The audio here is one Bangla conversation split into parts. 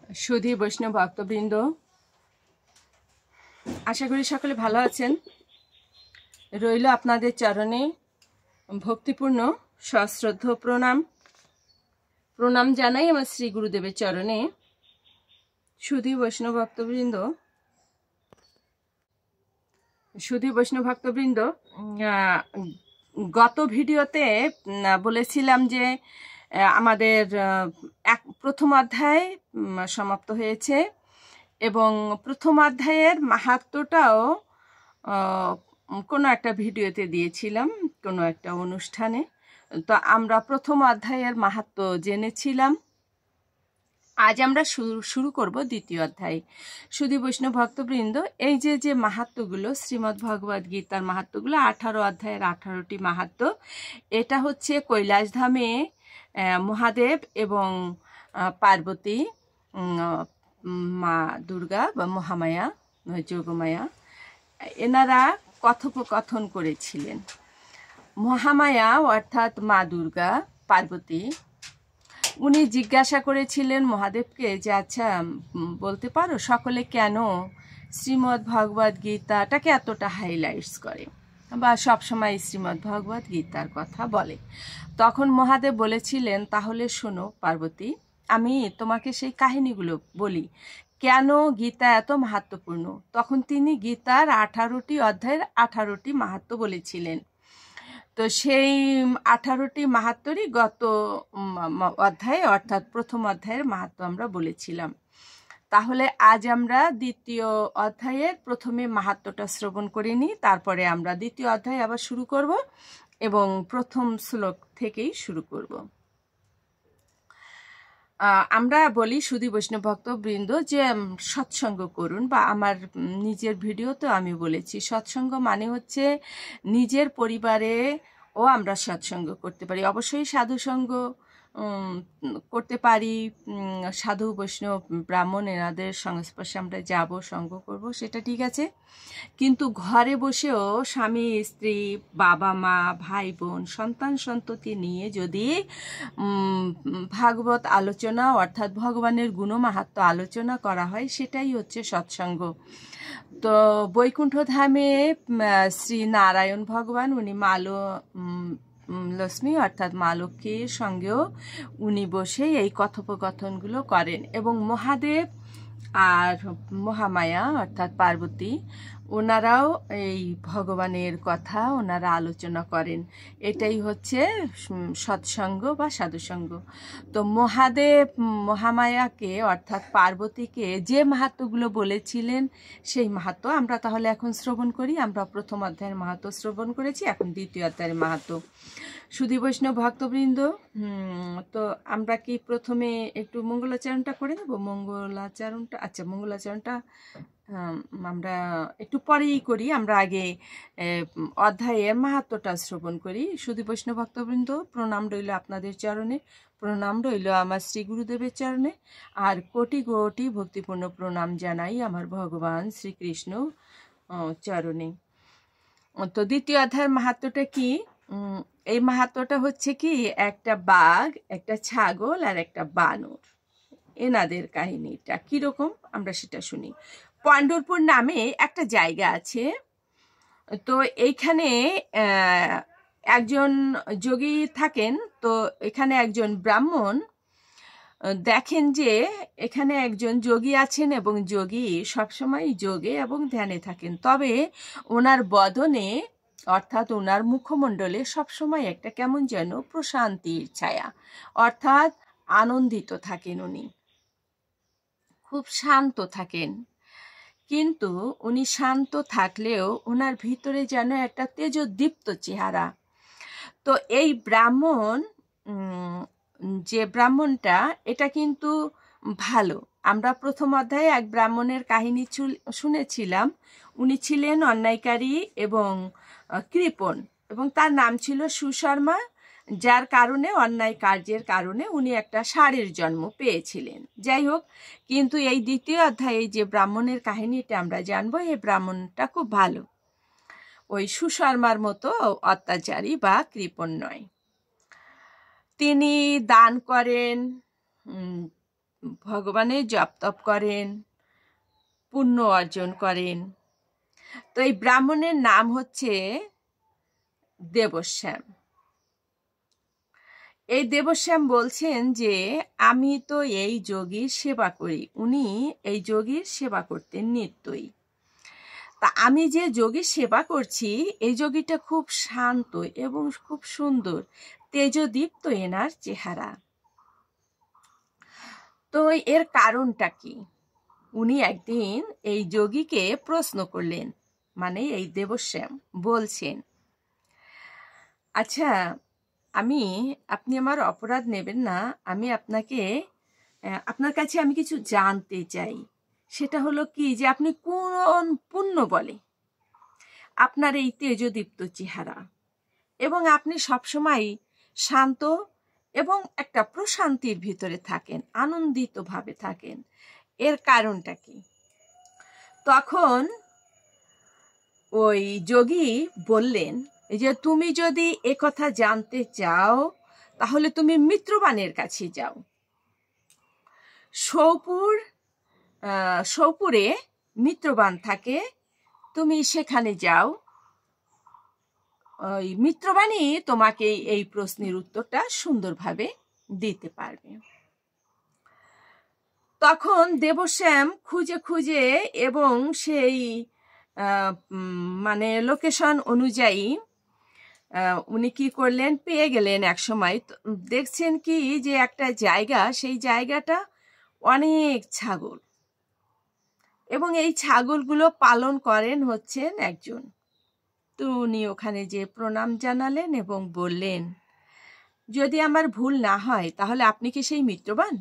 সুধী বৈষ্ণব ভক্তবৃন্দ, আশা করি সকলে ভালো আছেন। রইল আপনাদের চরণে ভক্তিপূর্ণ সশ্রদ্ধ প্রণাম জানাই আমার শ্রী গুরুদেবের চরণে। সুধী বৈষ্ণব ভক্তবৃন্দ, গত ভিডিওতে বলেছিলাম যে আমাদের প্রথম অধ্যায় সমাপ্ত হয়েছে এবং প্রথম অধ্যায়ের মাহাত্ম্যটাও কোনো একটা ভিডিওতে দিয়েছিলাম, কোনো একটা অনুষ্ঠানে। তো আমরা প্রথম অধ্যায়ের মাহাত্ম্য জেনেছিলাম। আজ আমরা শুরু করব দ্বিতীয় অধ্যায়। সুধী বৈষ্ণব ভক্তবৃন্দ, এই যে মাহাত্ম্যগুলো, শ্রীমদ্ ভগবদ গীতার মাহাত্ম্যগুলো, 18 অধ্যায়ের 18টি মাহাত্ম্য। এটা হচ্ছে কৈলাস ধামে মহাদেব এবং পার্বতী, মা দুর্গা বা মহামায়া, যোগমায়া, এনারা কথোপকথন করেছিলেন। মহামায়া অর্থাৎ মা দুর্গা, পার্বতী, উনি জিজ্ঞাসা করেছিলেন মহাদেবকে যে আচ্ছা বলতে পারো সকলে কেন শ্রীমদ্ ভগবদ গীতাটাকে এতটা হাইলাইটস করে বা সবসময় শ্রীমদ্ ভগবদ গীতার কথা বলে। তখন মহাদেব বলেছিলেন, তাহলে শোনো পার্বতী, আমি তোমাকে সেই কাহিনীগুলো বলি কেন গীতা এত মাহাত্ম্যপূর্ণ। তখন তিনি গীতার 18টি অধ্যায়ের 18টি মাহাত্ম্য বলেছিলেন। তো সেই 18টি মাহাত্ম্যরই গত অধ্যায়ে অর্থাৎ প্রথম অধ্যায়ের মাহাত্ম্য আমরা বলেছিলাম। তাহলে আজ আমরা দ্বিতীয় অধ্যায়ের প্রথমে মাহাত্ম্যটা শ্রবণ করে নিই, তারপরে আমরা দ্বিতীয় অধ্যায় আবার শুরু করব এবং প্রথম শ্লোক থেকেই শুরু করব। আমরা বলি সুধী বৈষ্ণব ভক্তবৃন্দ যে সৎসঙ্গ করুন, বা আমার নিজের ভিডিওতে আমি বলেছি সৎসঙ্গ মানে হচ্ছে নিজের পরিবারে ও আমরা সৎসঙ্গ করতে পারি। অবশ্যই সাধুসঙ্গ করতে পারি, সাধু বৈষ্ণব ব্রাহ্মণ এনাদের সংস্পর্শে আমরা যাব, সঙ্গ করব, সেটা ঠিক আছে। কিন্তু ঘরে বসেও স্বামী স্ত্রী, বাবা মা, ভাই বোন, সন্তান সন্ততি নিয়ে যদি ভাগবত আলোচনা অর্থাৎ ভগবানের গুণমাহাত্ম্য আলোচনা করা হয়, সেটাই হচ্ছে সৎসঙ্গ। তো বৈকুণ্ঠ ধামে শ্রী নারায়ণ ভগবান, উনি লক্ষ্মী অর্থাৎ মা লক্ষ্মীর সঙ্গেও উনি বসে এই কথোপকথনগুলো করেন এবং মহাদেব আর মহামায়া অর্থাৎ পার্বতী, ওনারাও এই ভগবানের কথা ওনারা আলোচনা করেন। এটাই হচ্ছে সৎসঙ্গ বা সাধুসঙ্গ। তো মহাদেব মহামায়াকে অর্থাৎ পার্বতীকে যে মাহাত্ম্যগুলো বলেছিলেন সেই মাহাত্ম্য আমরা তাহলে এখন শ্রবণ করি। আমরা প্রথম অধ্যায়ের মাহাত্ম্য শ্রবণ করেছি, এখন দ্বিতীয় অধ্যায়ের মাহাত্ম্য। সুধী বৈষ্ণব ভক্তবৃন্দ, তো আমরা কি প্রথমে একটু মঙ্গলাচরণটা করে নেব? মঙ্গলাচরণটা আমরা একটু পরেই করি, আমরা আগে অধ্যায়ের মাহাত্ম্যটা শ্রবণ করি। সুধী বৈষ্ণব ভক্তবৃন্দ, প্রণাম রইল আপনাদের চরণে, প্রণাম রইল আমার শ্রী গুরুদেবের চরণে, আর কোটি কোটি ভক্তিপূর্ণ প্রণাম জানাই আমার ভগবান শ্রীকৃষ্ণ চরণে। তো দ্বিতীয় অধ্যায়ের মাহাত্ম্যটা কি? এই মাহাত্ম্যটা হচ্ছে কি, একটা বাঘ, একটা ছাগল আর একটা বানর, এনাদের কাহিনীটা কিরকম আমরা সেটা শুনি। পণ্ঢরপুর নামে একটা জায়গা আছে। তো এইখানে একজন যোগী থাকেন। তো এখানে একজন ব্রাহ্মণ দেখেন যে এখানে একজন যোগী আছেন এবং যোগী সবসময় যোগে এবং ধ্যানে থাকেন। তবে ওনার বদনে অর্থাৎ ওনার মুখমণ্ডলে সবসময় একটা কেমন যেন প্রশান্তির ছায়া, অর্থাৎ আনন্দিত থাকেন, উনি খুব শান্ত থাকেন। কিন্তু উনি শান্ত থাকলেও ওনার ভিতরে যেন একটা তেজোদীপ্ত চেহারা। তো এই ব্রাহ্মণ, যে ব্রাহ্মণটা, এটা কিন্তু ভালো। আমরা প্রথম অধ্যায়ে এক ব্রাহ্মণের কাহিনী শুনেছিলাম। উনি ছিলেন অন্যায়কারী এবং কৃপণ, এবং তার নাম ছিল সুশর্মা, যার কারণে অন্যায় কার্যের কারণে উনি একটা ষাঁড়ের জন্ম পেয়েছিলেন। যাই হোক, কিন্তু এই দ্বিতীয় অধ্যায়ে যে ব্রাহ্মণের কাহিনীটা আমরা জানবো, এই ব্রাহ্মণটা খুব ভালো, ওই সুশর্মার মতো অত্যাচারী বা কৃপণ নয়। তিনি দান করেন, ভগবানের জপ তপ করেন, পুণ্য অর্জন করেন। তো এই ব্রাহ্মণের নাম হচ্ছে দেবশ্যাম। এই দেবশ্যাম বলছেন যে আমি তো এই যোগীর সেবা করি। উনি এই যোগীর সেবা করতেন নিত্যই। তা আমি যে যোগীর সেবা করছি, এই যোগীটা খুব শান্ত এবং খুব সুন্দর, তেজদীপ্ত এনার চেহারা। তো এর কারণটা কি? উনি একদিন এই যোগীকে প্রশ্ন করলেন, মানে এই দেবশ্যাম বলছেন, আচ্ছা আপনি আমার অপরাধ নেবেন না, আমি আপনার কাছে আমি কিছু জানতে চাই। সেটা হলো কি যে আপনি কোন পুণ্য বলে আপনার এই তেজদীপ্ত চেহারা, এবং আপনি সবসময় শান্ত এবং একটা প্রশান্তির ভিতরে থাকেন, আনন্দিত ভাবে থাকেন, এর কারণটা কি? তখন ওই যোগী বললেন যে তুমি যদি একথা জানতে চাও তাহলে তুমি মিত্রবানের কাছে যাও। সৌপুরে মিত্রবান থাকে, তুমি সেখানে যাও, ওই মিত্রবাণী তোমাকে এই প্রশ্নের উত্তরটা সুন্দরভাবে দিতে পারবে। তখন দেবশ্যাম খুঁজে খুঁজে এবং সেই মানে লোকেশন অনুযায়ী উনি কি করলেন, পেয়ে গেলেন। এক সময় দেখছেন কি যে একটা জায়গা, সেই জায়গাটা অনেক ছাগল, এবং এই ছাগলগুলো পালন করেন হচ্ছেন একজন। তো উনি ওখানে যে প্রণাম জানালেন এবং বললেন, যদি আমার ভুল না হয় তাহলে আপনি কি সেই মিত্রবান?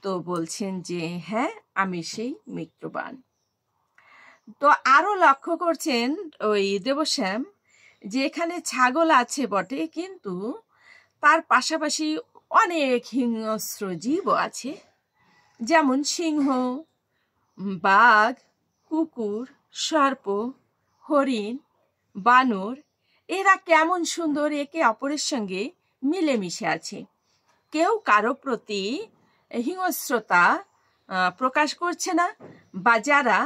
তো বলছেন যে হ্যাঁ, আমি সেই মিত্রবান। তো আরো লক্ষ্য করছেন ওই দেবশ্যাম যে এখানে ছাগল আছে বটে, কিন্তু তার পাশাপাশি অনেক হিংস্র জীবও আছে, যেমন সিংহ, বাঘ, কুকুর, সর্প, হরিণ, বানর। এরা কেমন সুন্দর একে অপরের সঙ্গে মিলেমিশে আছে। কেউ কারো প্রতি হিংস্রতা প্রকাশ করছে না, বা যারা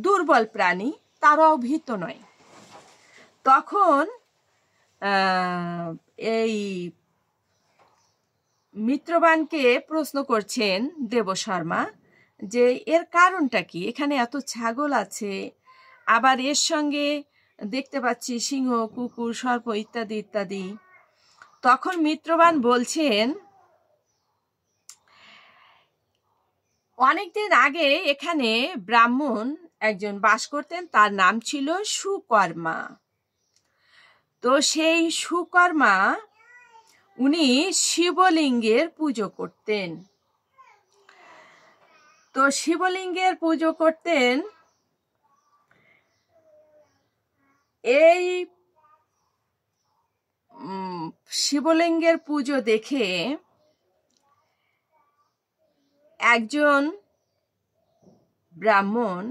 দুর্বল প্রাণী তারাও ভীত নয়। তখন এই মিত্রবানকে প্রশ্ন করছেন দেবশর্মা যে এর কারণটা কি? এখানে এত ছাগল আছে, আবার এর সঙ্গে দেখতে পাচ্ছি সিংহ, কুকুর, সর্প ইত্যাদি ইত্যাদি। তখন মিত্রবান বলছেন, অনেকদিন আগে এখানে ব্রাহ্মণ একজন বাস করতেন, তার নাম ছিল সুকর্মা। তো সেই সুকর্মা উনি শিবলিঙ্গের পুজো করতেন। তো শিবলিঙ্গের পুজো করতেন। এই শিবলিঙ্গের পুজো দেখে একজন ব্রাহ্মণ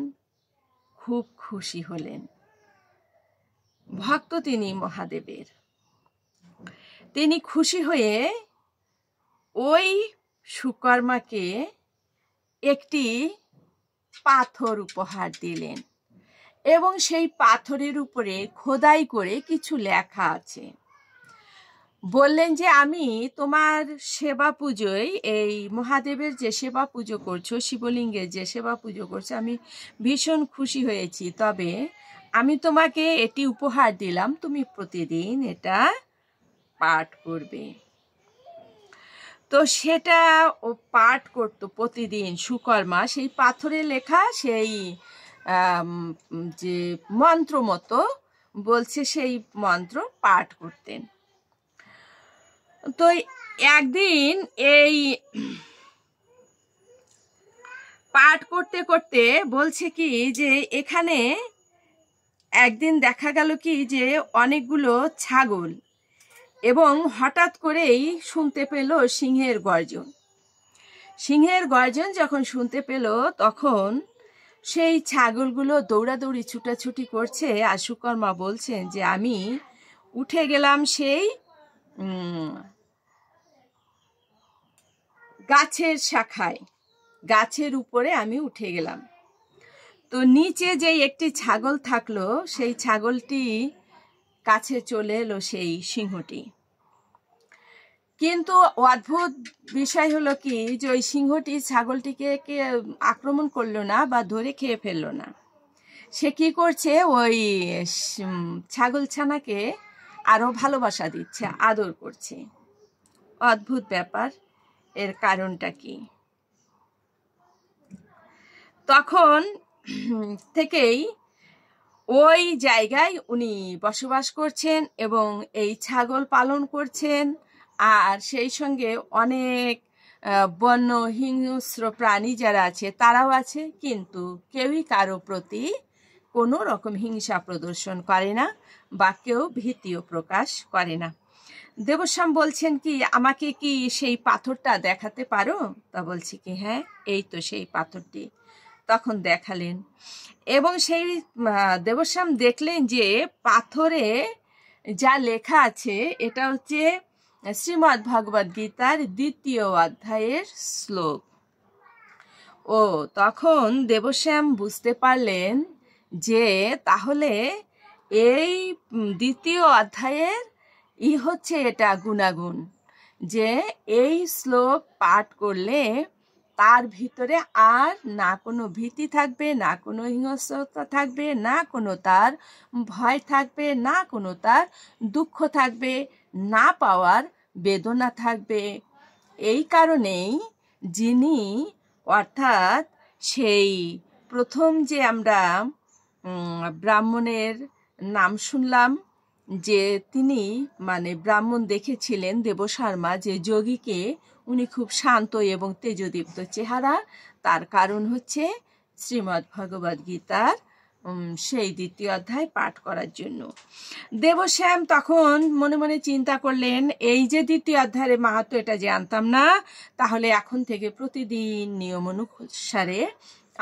খুব খুশি হলেন। ভক্ত তিনি মহাদেবের। তিনি খুশি হয়ে ওই সুকর্মাকে একটি পাথর উপহার দিলেন, এবং সেই পাথরের উপরে খোদাই করে কিছু লেখা আছে। বললেন যে আমি তোমার সেবা পুজোয়, এই মহাদেবের যে সেবা পুজো করছো, শিবলিঙ্গের যে সেবা পুজো করছো, আমি ভীষণ খুশি হয়েছি। তবে আমি তোমাকে এটি উপহার দিলাম, তুমি প্রতিদিন এটা পাঠ করবে। তো সেটা ও পাঠ করতো প্রতিদিন সুকর্মা, সেই পাথরে লেখা সেই যে মন্ত্র মতো বলছে, সেই মন্ত্র পাঠ করতেন। তো একদিন এই পাঠ করতে করতে বলছে কি যে এখানে একদিন দেখা গেল কি যে অনেকগুলো ছাগল, এবং হঠাৎ করেই শুনতে পেল সিংহের গর্জন। সিংহের গর্জন যখন শুনতে পেল, তখন সেই ছাগলগুলো দৌড়াদৌড়ি ছুটাছুটি করছে। আর সুকর্মা বলছেন যে আমি উঠে গেলাম সেই গাছের শাখায়, গাছের উপরে আমি উঠে গেলাম। তো নিচে যে একটি ছাগল থাকলো, সেই ছাগলটি কাছে চলে এলো সেই সিংহটি। কিন্তু অদ্ভুত বিষয় হলো কি, যে ওই সিংহটি ছাগলটিকে আক্রমণ করলো না বা ধরে খেয়ে ফেললো না। সে কি করছে, ওই ছাগলছানাকে আরো ভালোবাসা দিচ্ছে, আদর করছে। অদ্ভুত ব্যাপার, এর কারণটা কি? তখন থেকেই ওই জায়গায় উনি বসবাস করছেন এবং এই ছাগল পালন করছেন। আর সেই সঙ্গে অনেক বন্য হিংস্র প্রাণী যারা আছে তারাও আছে, কিন্তু কেউই কারো প্রতি কোনো রকম হিংসা প্রদর্শন করে না বা কেউ ভীতিও প্রকাশ করে না। দেবশ্যাম বলছেন কি, আমাকে কি সেই পাথরটা দেখাতে পারো? তা বলছি কি, হ্যাঁ, এই তো সেই পাথরটি। তখন দেখালেন এবং সেই দেবশ্যাম দেখলেন যে পাথরে যা লেখা আছে এটা হচ্ছে শ্রীমদ্ ভগবদ গীতার 2য় অধ্যায়ের শ্লোক। ও তখন দেবশ্যাম বুঝতে পারলেন যে তাহলে এই 2য় অধ্যায়ের হচ্ছে এটা গুণাগুণ, যে এই শ্লোক পাঠ করলে তার ভিতরে আর না কোনো ভীতি থাকবে, না কোনো হিংস্রতা থাকবে, না কোনো তার ভয় থাকবে, না কোনো তার দুঃখ থাকবে, না পাওয়ার বেদনা থাকবে। এই কারণেই যিনি, অর্থাৎ সেই প্রথম যে আমরা ব্রাহ্মণের নাম শুনলাম, যে তিনি মানে ব্রাহ্মণ দেখেছিলেন দেবশর্মা, যে যোগীকে, উনি খুব শান্ত এবং তেজদীপ্ত চেহারা, তার কারণ হচ্ছে শ্রীমদ্ ভগবদ গীতার সেই 2য় অধ্যায় পাঠ করার জন্য। দেবশ্যাম তখন মনে মনে চিন্তা করলেন, এই যে 2য় অধ্যায়ের মাহাত্ম্য এটা জানতাম না, তাহলে এখন থেকে প্রতিদিন নিয়ম অনুসারে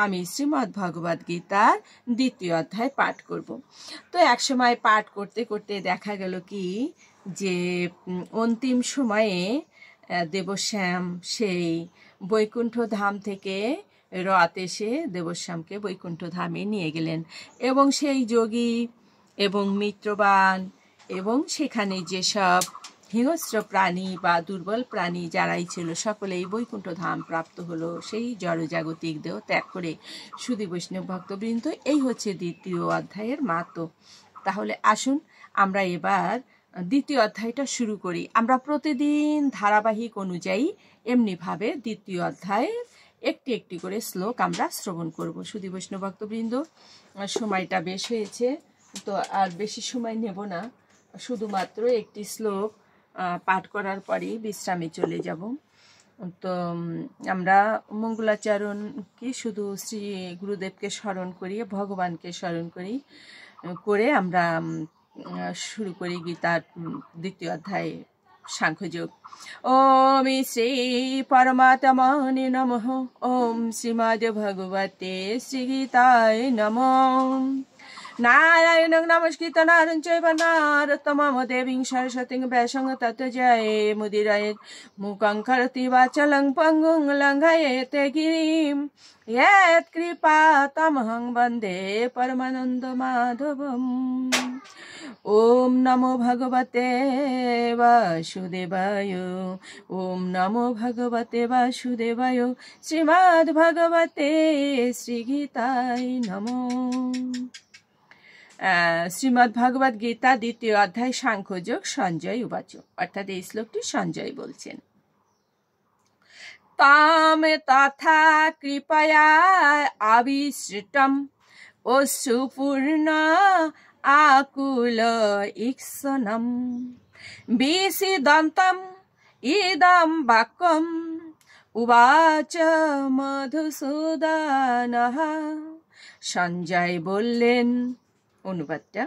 আমি শ্রীমদ্ ভগবদ গীতার 2য় অধ্যায় পাঠ করব। তো একসময় পাঠ করতে করতে দেখা গেল কি, যে অন্তিম সময়ে দেবশ্যাম সেই বৈকুণ্ঠ ধাম থেকে রথ এসে দেবশ্যামকে বৈকুণ্ঠ ধামে নিয়ে গেলেন এবং সেই যোগী এবং মিত্রবান এবং সেখানে যেসব হিংস্র প্রাণী বা দুর্বল প্রাণী যারাই ছিল সকলেই বৈকুণ্ঠ ধাম প্রাপ্ত হলো, সেই জড়জাগতিক দেহ ত্যাগ করে। সুধী বৈষ্ণব ভক্তবৃন্দ, এই হচ্ছে 2য় অধ্যায়ের মাহাত্ম্য। তাহলে আসুন আমরা এবার 2য় অধ্যায়টা শুরু করি। আমরা প্রতিদিন ধারাবাহিক অনুযায়ী এমনিভাবে 2য় অধ্যায়ের একটি একটি করে শ্লোক আমরা শ্রবণ করব। সুধী বৈষ্ণব ভক্তবৃন্দ, সময়টা বেশ হয়েছে, তো আর বেশি সময় নেব না, শুধুমাত্র একটি শ্লোক পাঠ করার পরেই বিশ্রামে চলে যাব। তো আমরা মঙ্গলাচরণ কি শুধু শ্রী গুরুদেবকে স্মরণ করি, ভগবানকে স্মরণ করি, করে আমরা শুরু করি গীতার 2য় অধ্যায় সাংখ্যযোগ। ওম শ্রী পরমাত্মনে নমঃ। ওম শ্রীমদ্ ভগবতে শ্রীগীতায় নমঃ। নারায়ণং নমস্কৃত নারং চৈব নারোত্তমং দেবীং সরস্বতীং ব্যাসং ততো জয়ে মুদিরয়েৎ মুখং করোতি বাচালং পঙ্গুং লঙ্ঘয়েতে গিরিম यत् कृपातमहं वन्दे परमानन्द माधवम्। ओम नमो भगवते वासुदेवाय। ओम नमो भगवते वासुदेवाय। श्रीमद् भगवते श्रीगीताय नमो। শ্রীমদ্ ভগবদ গীতা 2য় অধ্যায় সাংখ্যযোগ। সঞ্জয় উবাচ, অর্থাৎ এই শ্লোকটি সঞ্জয় বলছেন। তাম তথা কৃপয়া আবিসৃতম অশ্রুপূর্ণ আকুল ঈক্ষণম বিসিদন্তম ইদম বাক্যম উবাচ মধুসূদনঃ। সঞ্জয় বললেন, অনুবাদটা,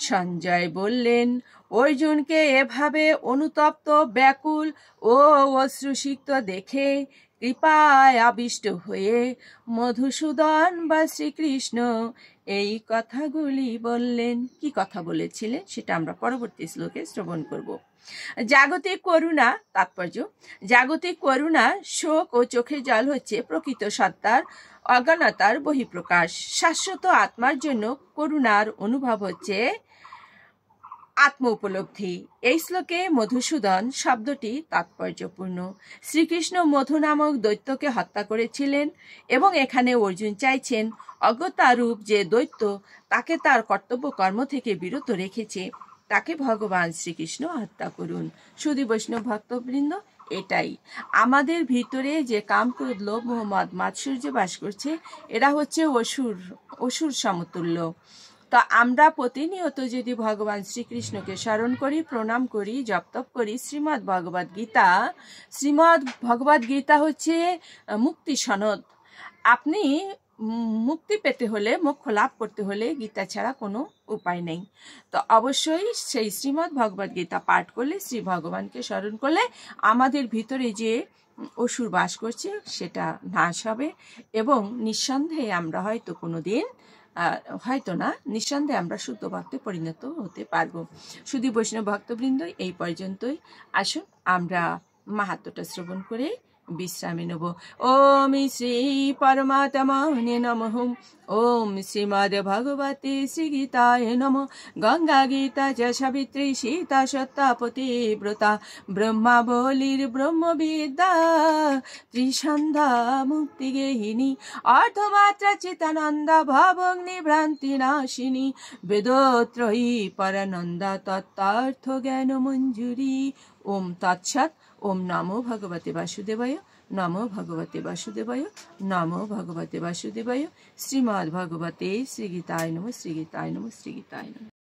সঞ্জয় বললেন, অর্জুনকে এভাবে অনুতপ্ত, ব্যাকুল ও অশ্রুসিক্ত দেখে কৃপায় আবিষ্ট হয়ে মধুসূদন বা শ্রীকৃষ্ণ এই কথাগুলি বললেন। কি কথা বলেছিলেন সেটা আমরা পরবর্তী শ্লোকে শ্রবণ করব। জাগতিক করুণা তাৎপর্য। জাগতিক করুণা, শোক ও চোখের জল হচ্ছে প্রকৃত সত্তার অজ্ঞানতার বহিঃপ্রকাশ। শাশ্বত আত্মার জন্য করুণার অনুভব হচ্ছে আত্ম উপলব্ধি। এই শ্লোকে মধুসূদন শব্দটি তাৎপর্যপূর্ণ। শ্রীকৃষ্ণ মধু নামক দৈত্যকে হত্যা করেছিলেন এবং এখানে অর্জুন চাইছেন অজ্ঞতারূপ যে দৈত্য তাকে তার কর্তব্য কর্ম থেকে বিরত রেখেছে তাকে ভগবান শ্রীকৃষ্ণ হত্যা করুন। সুধী বৈষ্ণব ভক্তবৃন্দ, এটাই আমাদের ভিতরে যে কাম, ক্রোধ, লোভ, মোহ, মদ, মাৎসর্য বাস করছে, এরা হচ্ছে অসুর সমতুল্য। তো আমরা প্রতিনিয়ত যদি ভগবান শ্রীকৃষ্ণকে স্মরণ করি, প্রণাম করি, জপ তপ করি, শ্রীমদ্ ভগবদ গীতা হচ্ছে মুক্তি সনদ। আপনি মুক্তি পেতে হলে, মোক্ষ লাভ করতে হলে গীতা ছাড়া কোনো উপায় নেই। তো অবশ্যই সেই শ্রীমদ্ ভগবদ গীতা পাঠ করলে, শ্রী ভগবানকে স্মরণ করলে আমাদের ভিতরে যে অসুর বাস করছে সেটা নাশ হবে এবং নিঃসন্দেহে আমরা হয়তো কোনোদিন, হয়তো না, নিঃসন্দেহে আমরা শুদ্ধ ভক্তে পরিণত হতে পারবো। শুধু বৈষ্ণব ভক্তবৃন্দ, এই পর্যন্তই। আসুন আমরা মাহাত্ম্যটা শ্রবণ করে বিশ্রামে নেব। ওম শ্রী পরমাত্মনে নমঃ। ওম শ্রীমদ্ ভগবতে শ্রীগীতায় নমঃ। গঙ্গা গীতা চ সাবিত্রী সীতা সত্তা পতিব্রতা ব্রহ্মাবলীর ব্রহ্মবিদ্যা ত্রিসন্ধ্যা মুক্তি গেহিনী অর্ধমাত্রা চিতানন্দা ভবগ্নি ভ্রান্তি নাশিনী বেদত্রয়ী পরানন্দা তত্ত্বার্থ জ্ঞান মঞ্জুরি। ওম তৎসৎ। ওম নমো ভগবতে বাসুদেবায়। নমো ভগবতে বাসুদেবায়। নমো ভগবতে বাসুদেবায়। শ্রীমদ্ ভগবতে শ্রীগীতায় নমঃ। শ্রীগীতায় নমঃ। শ্রীগীতায় নমঃ।